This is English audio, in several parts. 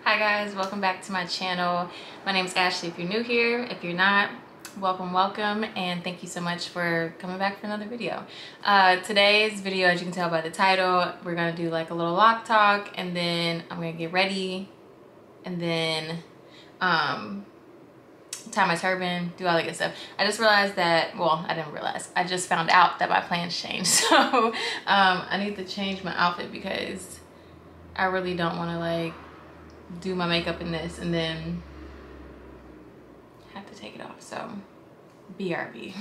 Hi guys, welcome back to my channel. My name is Ashley if you're new here. If you're not, welcome, and thank you so much for coming back for another video. Today's video, as you can tell by the title, we're gonna do like a little lock talk, and then I'm gonna get ready, and then tie my turban, do all that good stuff. I just realized that, well, I didn't realize, I just found out that my plans changed. So I need to change my outfit because I really don't want to like do my makeup in this and then have to take it off. So BRB.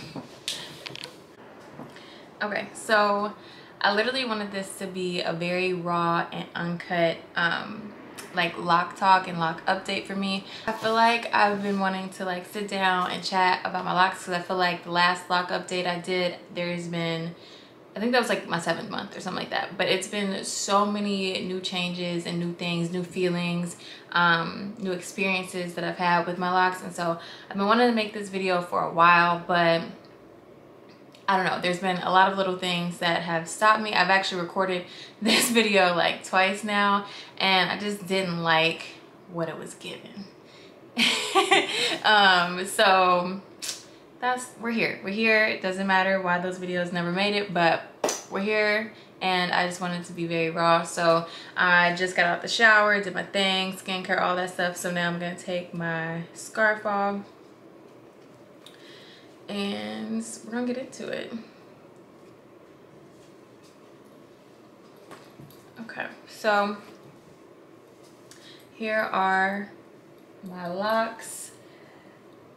Okay, so I literally wanted this to be a very raw and uncut like lock talk and lock update for me. I feel like I've been wanting to like sit down and chat about my locks because I feel like the last lock update I did, there's been, I think that was like my 7th month or something like that, but it's been so many new changes and new things, new feelings, new experiences that I've had with my locks. And so I've been wanting to make this video for a while, but I don't know, there's been a lot of little things that have stopped me. I've actually recorded this video like twice now, and I just didn't like what it was given. So we're here. It doesn't matter why those videos never made it, but we're here, and I just wanted to be very raw. So I just got out the shower, did my thing, skincare, all that stuff. So now I'm gonna take my scarf off and we're gonna get into it. Okay, so here are my locks.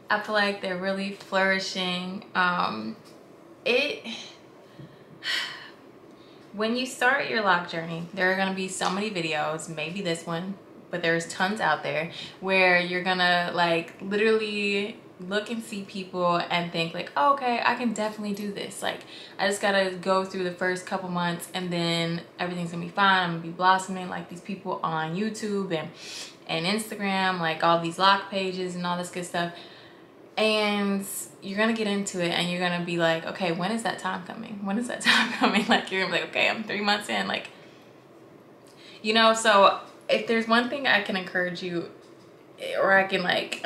I feel like they're really flourishing. When you start your lock journey, there are gonna be so many videos, maybe this one, but there's tons out there where you're gonna like literally look and see people and think like, oh, okay, I can definitely do this. Like, I just gotta go through the first couple months and then everything's gonna be fine. I'm gonna be blossoming like these people on YouTube and Instagram, like all these lock pages and all this good stuff. And you're gonna get into it and you're gonna be like, okay, when is that time coming? When is that time coming? Like, you're gonna be like, okay, I'm 3 months in, like, you know. So if there's one thing I can encourage you, or I can like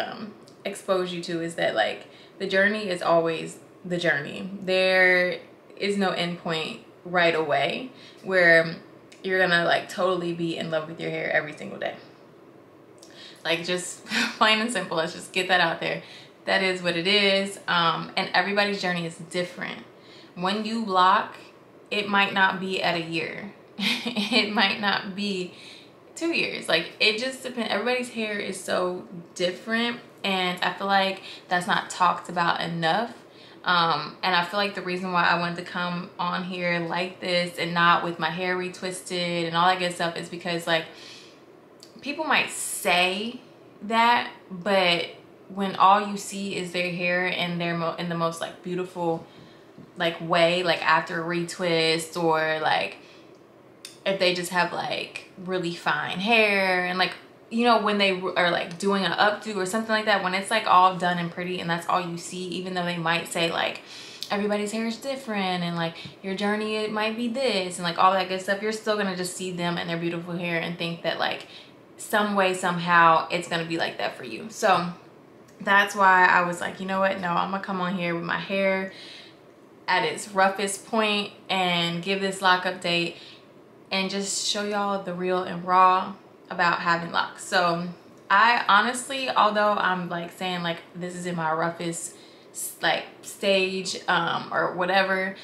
expose you to, is that like the journey is always the journey. There is no end point right away where you're gonna like totally be in love with your hair every single day. Like, just plain and simple, let's just get that out there. That is what it is. And everybody's journey is different. When you lock, it might not be at a year. It might not be 2 years. Like, it just depends. Everybody's hair is so different, and I feel like that's not talked about enough. And I feel like the reason why I wanted to come on here like this and not with my hair retwisted and all that good stuff is because like people might say that, but when all you see is their hair and they're in the most like beautiful like way, like after a retwist, or like if they just have like really fine hair, and like, you know, when they are like doing an updo or something like that, when it's like all done and pretty and that's all you see, even though they might say like everybody's hair is different and like your journey, it might be this and like all that good stuff, you're still gonna just see them and their beautiful hair and think that like some way, somehow it's gonna be like that for you. So that's why I was like, you know what, no, I'm gonna come on here with my hair at its roughest point and give this lock update and just show y'all the real and raw about having locks. So I honestly, although I'm like saying like this is in my roughest like stage or whatever,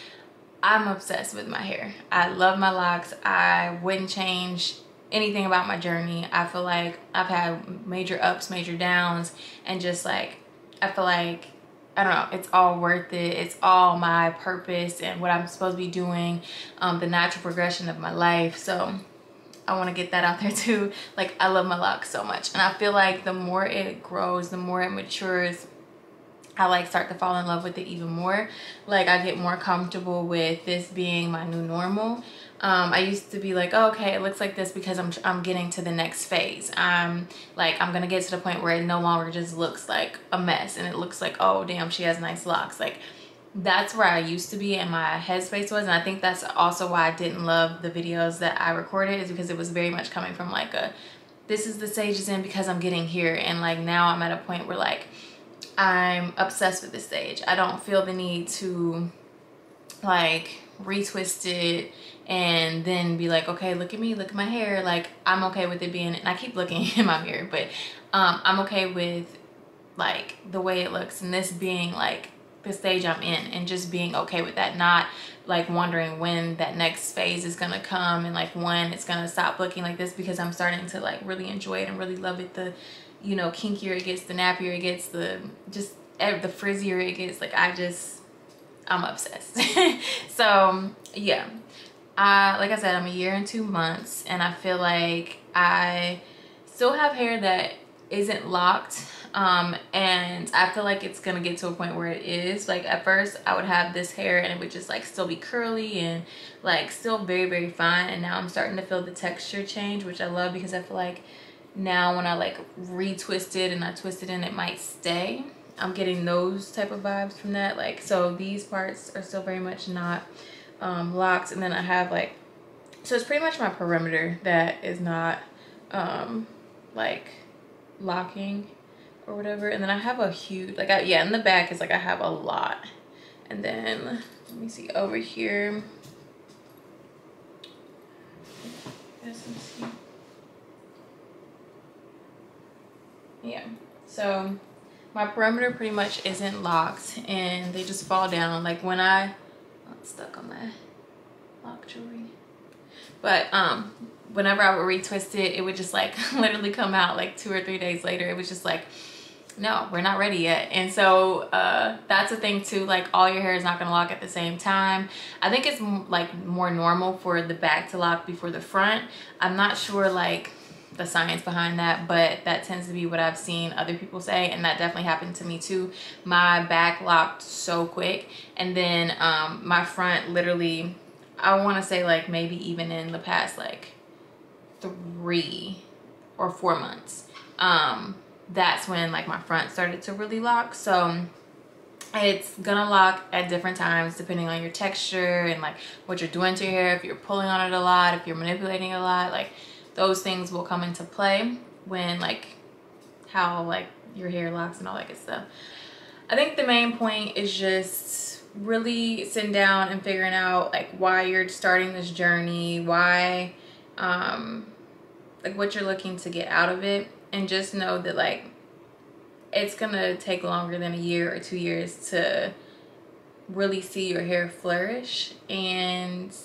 I'm obsessed with my hair. I love my locks. I wouldn't change anything about my journey. I feel like I've had major ups, major downs, and just like I feel like, I don't know, it's all worth it. It's all my purpose and what I'm supposed to be doing, the natural progression of my life. So I want to get that out there too. Like, I love my locks so much, and I feel like the more it grows, the more it matures, I like start to fall in love with it even more. Like, I get more comfortable with this being my new normal. I used to be like, oh, okay, it looks like this because I'm getting to the next phase. I'm gonna get to the point where it no longer just looks like a mess and it looks like, oh damn, she has nice locks. Like, that's where I used to be and my headspace was. And I think that's also why I didn't love the videos that I recorded, is because it was very much coming from like a this is the stage it's in because I'm getting here. And like now I'm at a point where like I'm obsessed with this stage. I don't feel the need to like retwist it and then be like, okay, look at me, look at my hair. Like I'm okay with it being, and I keep looking in my mirror, but I'm okay with like the way it looks and this being like the stage I'm in, and just being okay with that, not like wondering when that next phase is gonna come and like when it's gonna stop looking like this, because I'm starting to like really enjoy it and really love it. The, you know, kinkier it gets, the nappier it gets, the just the frizzier it gets, like I'm obsessed. So yeah, like I said, I'm a year and 2 months, and I feel like I still have hair that isn't locked, and I feel like it's gonna get to a point where it is. Like at first I would have this hair and it would just like still be curly and like still very, very fine, and now I'm starting to feel the texture change, which I love, because I feel like now when I like retwist it and I twist it in, it might stay. I'm getting those type of vibes from that. Like, so these parts are still very much not locks, and then I have like, so it's pretty much my perimeter that is not like locking or whatever. And then I have a huge, like yeah, in the back is like I have a lot. And then let me see over here, yeah, so my perimeter pretty much isn't locked, and they just fall down. Like when I, oh, it's stuck on my lock jewelry, but whenever I would retwist it, it would just like literally come out like 2 or 3 days later. It was just like, no, we're not ready yet. And so that's a thing too, like all your hair is not gonna lock at the same time. I think it's like more normal for the back to lock before the front. I'm not sure like the science behind that, but that tends to be what I've seen other people say, and that definitely happened to me too. My back locked so quick, and then my front literally, I want to say like maybe even in the past like 3 or 4 months, that's when like my front started to really lock. So it's gonna lock at different times depending on your texture and like what you're doing to your hair. If you're pulling on it a lot, if you're manipulating it a lot, like those things will come into play when like how like your hair locks and all that good stuff. I think the main point is just really sitting down and figuring out like why you're starting this journey, why like what you're looking to get out of it, and just know that like it's gonna take longer than a year or 2 years to really see your hair flourish. And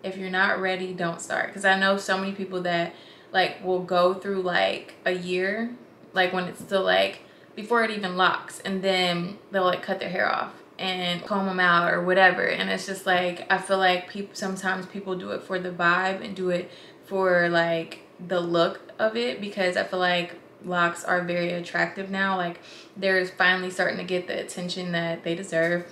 if you're not ready, don't start. Because I know so many people that like will go through like a year, like when it's still like before it even locks, and then they'll like cut their hair off and comb them out or whatever. And it's just like, I feel like sometimes people do it for the vibe and do it for like the look of it, because I feel like locks are very attractive now. Like they're finally starting to get the attention that they deserve.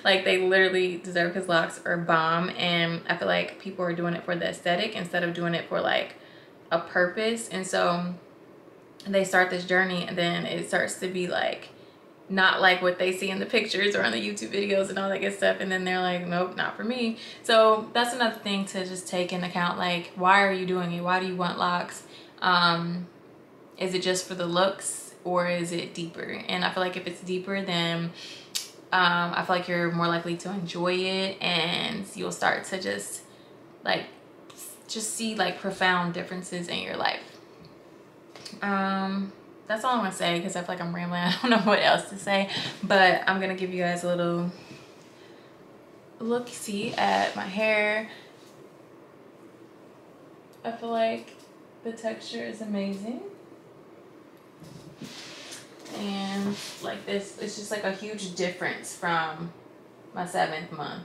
Like they literally deserve, because locks are bomb, and I feel like people are doing it for the aesthetic instead of doing it for like a purpose. And so they start this journey, and then it starts to be like not like what they see in the pictures or on the YouTube videos and all that good stuff, and then they're like, nope, not for me. So that's another thing to just take into account. Like, why are you doing it? Why do you want locks? Is it just for the looks, or is it deeper? And I feel like if it's deeper, then I feel like you're more likely to enjoy it, and you'll start to just see like profound differences in your life. That's all I'm gonna say, because I feel like I'm rambling. I don't know what else to say, but I'm gonna give you guys a little look-see at my hair. I feel like the texture is amazing, and like this, it's just like a huge difference from my 7th month.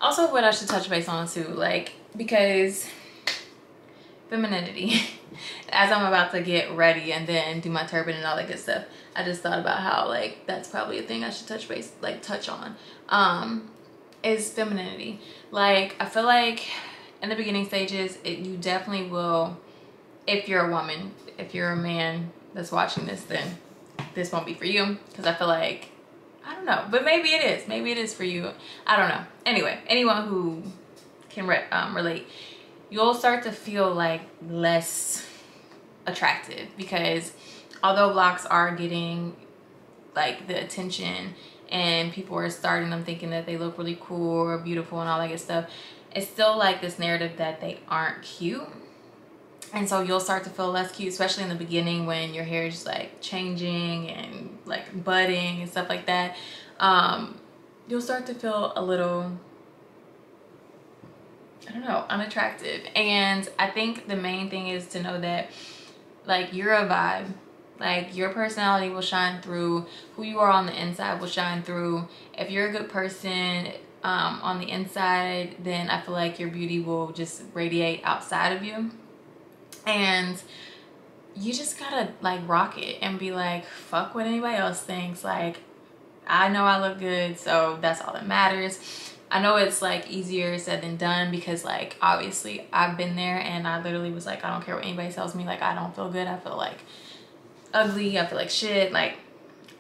Also, what I should touch base on too, like, because femininity, as I'm about to get ready and then do my turban and all that good stuff, I just thought about how like that's probably a thing I should touch on, is femininity. Like, I feel like in the beginning stages, you definitely will, if you're a woman. If you're a man that's watching this, then this won't be for you, because I feel like, I don't know, but maybe it is. Maybe it is for you. I don't know. Anyway, anyone who can relate, you'll start to feel like less attractive, because although locks are getting like the attention and people are starting them thinking that they look really cool or beautiful and all that good stuff, it's still like this narrative that they aren't cute. And so you'll start to feel less cute, especially in the beginning when your hair is like changing and like budding and stuff like that. You'll start to feel a little, I don't know, unattractive. And I think the main thing is to know that like you're a vibe. Like your personality will shine through. Who you are on the inside will shine through. If you're a good person on the inside, then I feel like your beauty will just radiate outside of you. And you just gotta like rock it and be like, fuck what anybody else thinks. Like, I know I look good, so that's all that matters. I know it's like easier said than done, because like obviously I've been there and I literally was like, I don't care what anybody tells me. Like, I don't feel good. I feel like ugly. I feel like shit. Like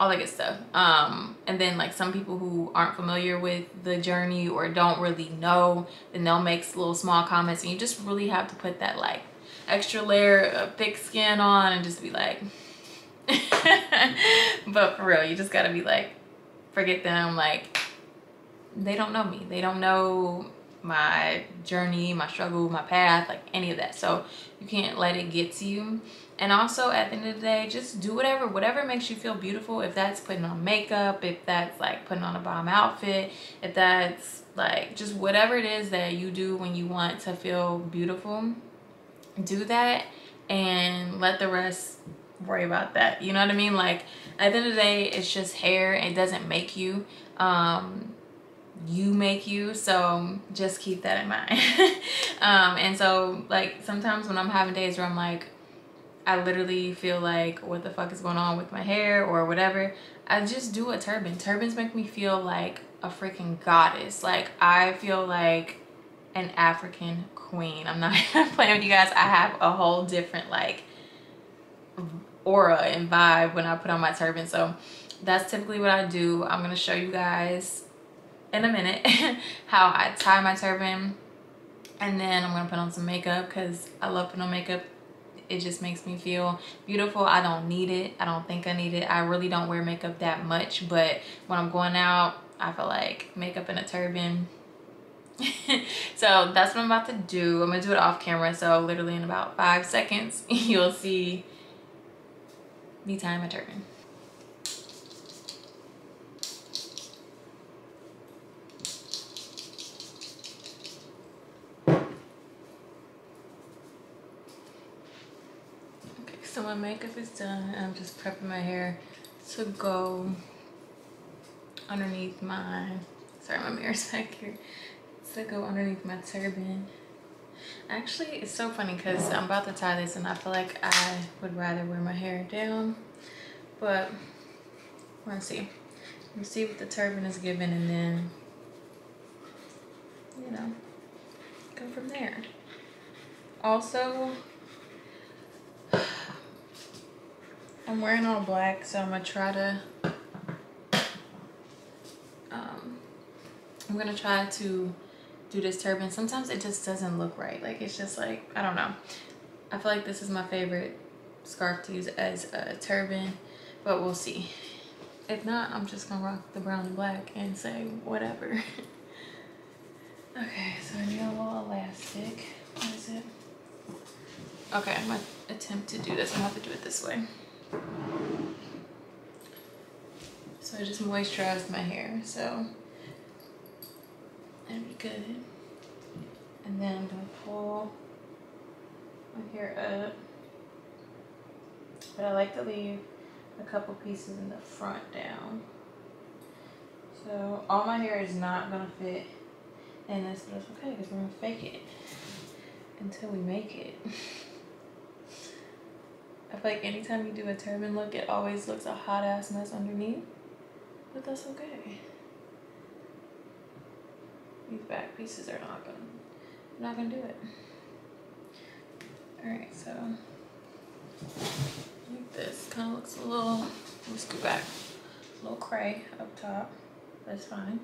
all that good stuff. And then like some people who aren't familiar with the journey or don't really know, then they'll make little small comments, and you just really have to put that like extra layer of thick skin on and just be like but for real, you just gotta be like, forget them. Like, they don't know me. They don't know my journey, my struggle, my path, like any of that. So you can't let it get to you. And also at the end of the day, just do whatever makes you feel beautiful. If that's putting on makeup, if that's like putting on a bomb outfit, if that's like just whatever it is that you do when you want to feel beautiful, do that and let the rest worry about that. You know what I mean? Like at the end of the day, it's just hair. It doesn't make you. You make you. So just keep that in mind. And so like sometimes when I'm having days where I'm like, I literally feel like what the fuck is going on with my hair or whatever, I just do a turban. Turbans make me feel like a freaking goddess. Like I feel like an African queen. I'm not even playing with you guys. I have a whole different like aura and vibe when I put on my turban. So that's typically what I do. I'm gonna show you guys in a minute how I tie my turban, and then I'm gonna put on some makeup because I love putting on makeup. It just makes me feel beautiful. I don't need it. I don't think I need it. I really don't wear makeup that much, but when I'm going out, I feel like makeup and a turban. So that's what I'm about to do. I'm gonna do it off camera, so literally in about 5 seconds you'll see me tying my turban. Okay, so my makeup is done. I'm just prepping my hair to go underneath my, sorry, my mirror's back here, to go underneath my turban. Actually, it's so funny because I'm about to tie this and I feel like I would rather wear my hair down, but we're gonna see. We'll see what the turban is giving, and then, you know, go from there. Also, I'm wearing all black, so I'm gonna try to do this turban. Sometimes it just doesn't look right. Like it's just like, I don't know. I feel like this is my favorite scarf to use as a turban, but we'll see. If not, I'm just gonna rock the brown and black and say whatever. Okay, so I need a little elastic. What is it? Okay, I'm gonna attempt to do this. I'm gonna have to do it this way. So I just moisturized my hair, so that'd be good. And then I'm gonna pull my hair up, but I like to leave a couple pieces in the front down. So all my hair is not gonna fit in this, but it's okay because we're gonna fake it until we make it. I feel like anytime you do a turban look, it always looks a hot ass mess underneath, but that's okay. These back pieces are not gonna do it. All right, so like this kind of looks a little Let me scoot back. A little cray up top. That's fine.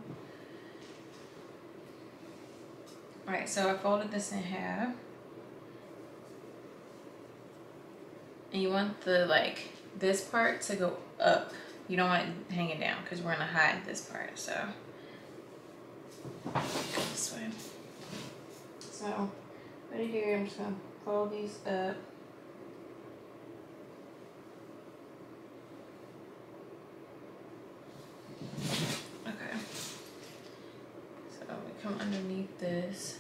Alright, so I folded this in half. And you want the, like, this part to go up. You don't want it hanging down because we're gonna hide this part, so. Go this way. So, right here, I'm just gonna fold these up. Okay. So we come underneath this.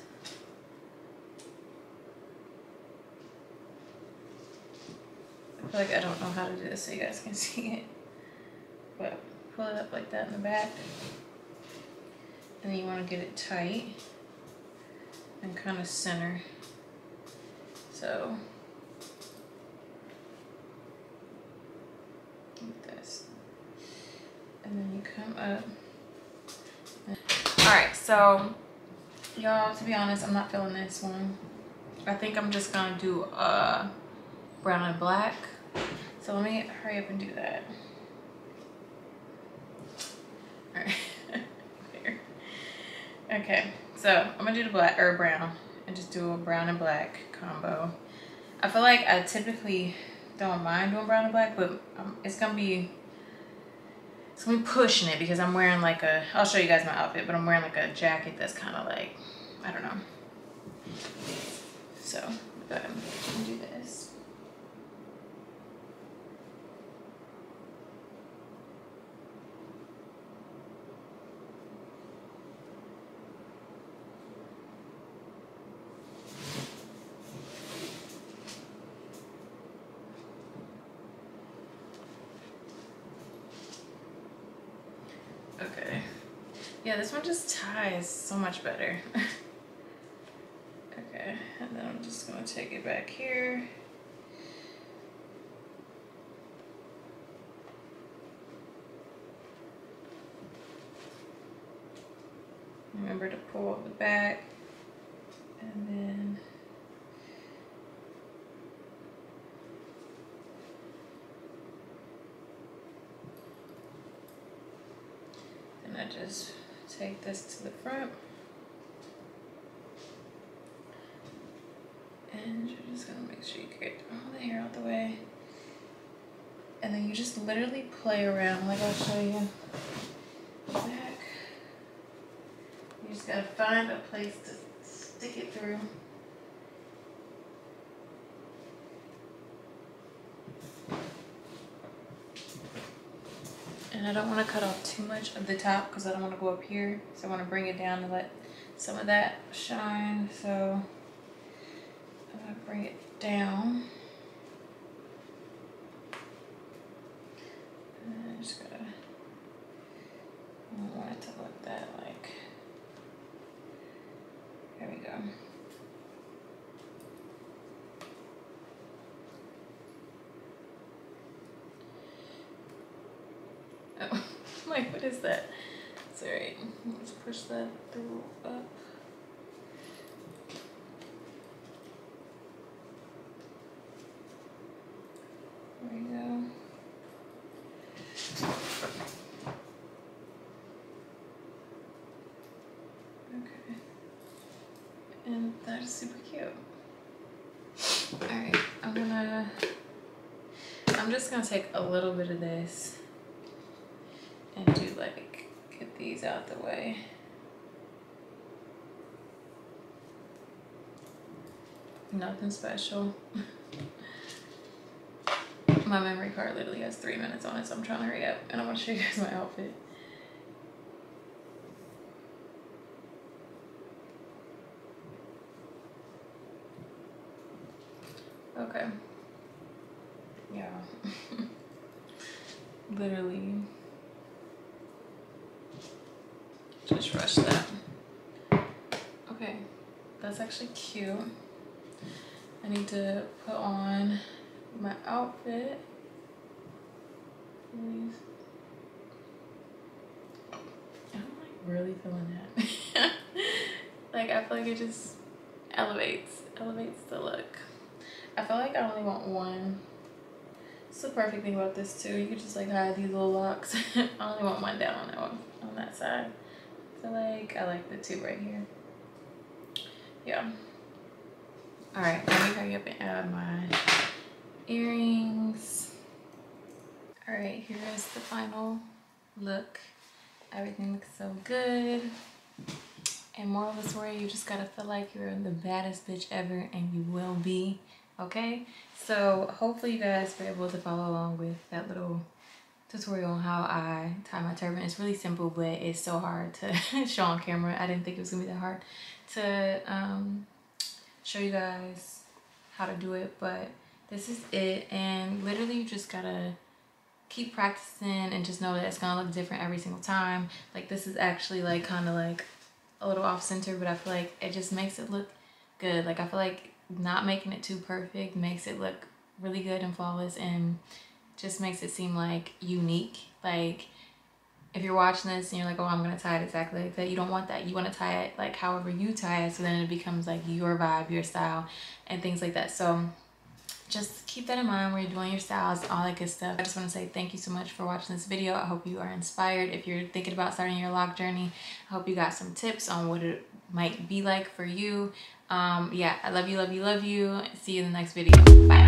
I feel like I don't know how to do this so you guys can see it. But pull it up like that in the back. And then you want to get it tight and kind of center. So, like this. And then you come up. Alright, so y'all, to be honest, I'm not feeling this one. I think I'm just gonna do brown and black. So let me hurry up and do that. Alright. Okay, so I'm gonna do the black or brown and just do a brown and black combo. I feel like I typically don't mind doing brown and black, but it's gonna be pushing it because I'm wearing like a, I'll show you guys my outfit, but I'm wearing like a jacket that's kind of like, I don't know. So go ahead and do this. Okay. Yeah, this one just ties so much better. Okay, and then I'm just gonna take it back here. Remember to pull up the back, and then I just take this to the front, and you're just gonna make sure you get all the hair out the way, and then you just literally play around like I'll show you back. You just gotta find a place to stick it through. And I don't want to cut off too much of the top because I don't want to go up here. So I want to bring it down to let some of that shine. So I'm going to bring it down. And I just gotta, I don't want it to look that like, there we go. Oh, I'm like, what is that? It's alright. Let's push that through up. There we go. Okay. And that is super cute. Alright, I'm just gonna take a little bit of this and do like, get these out the way. Nothing special. My memory card literally has 3 minutes on it, so I'm trying to hurry up and I want to show you guys my outfit. Okay. Yeah. Literally. Just rush that. Okay. That's actually cute. I need to put on my outfit. Please. I'm like really feeling that. Like I feel like it just elevates the look. I feel like I only want one It's the perfect thing about this too. You can just like hide these little locks. I only want one down on that side. So like I like the two right here. Yeah. All right, let me hurry up and add my earrings. All right, here is the final look. Everything looks so good. And moral of the story, you just gotta feel like you're the baddest bitch ever, and you will be, okay? So hopefully you guys were able to follow along with that little tutorial on how I tie my turban. It's really simple, but it's so hard to show on camera. I didn't think it was gonna be that hard to show you guys how to do it, but this is it. And literally you just gotta keep practicing and just know that it's gonna look different every single time. Like this is actually like kind of like a little off center, but I feel like it just makes it look good. Like I feel like not making it too perfect makes it look really good and flawless, and just makes it seem like unique. Like if you're watching this and you're like, oh, I'm gonna tie it exactly like that, you don't want that. You want to tie it like however you tie it, so then it becomes like your vibe, your style, and things like that. So just keep that in mind when you're doing your styles, all that good stuff. I just want to say thank you so much for watching this video. I hope you are inspired. If you're thinking about starting your lock journey, I hope you got some tips on what it might be like for you. Yeah, I love you, love you, love you. See you in the next video. Bye.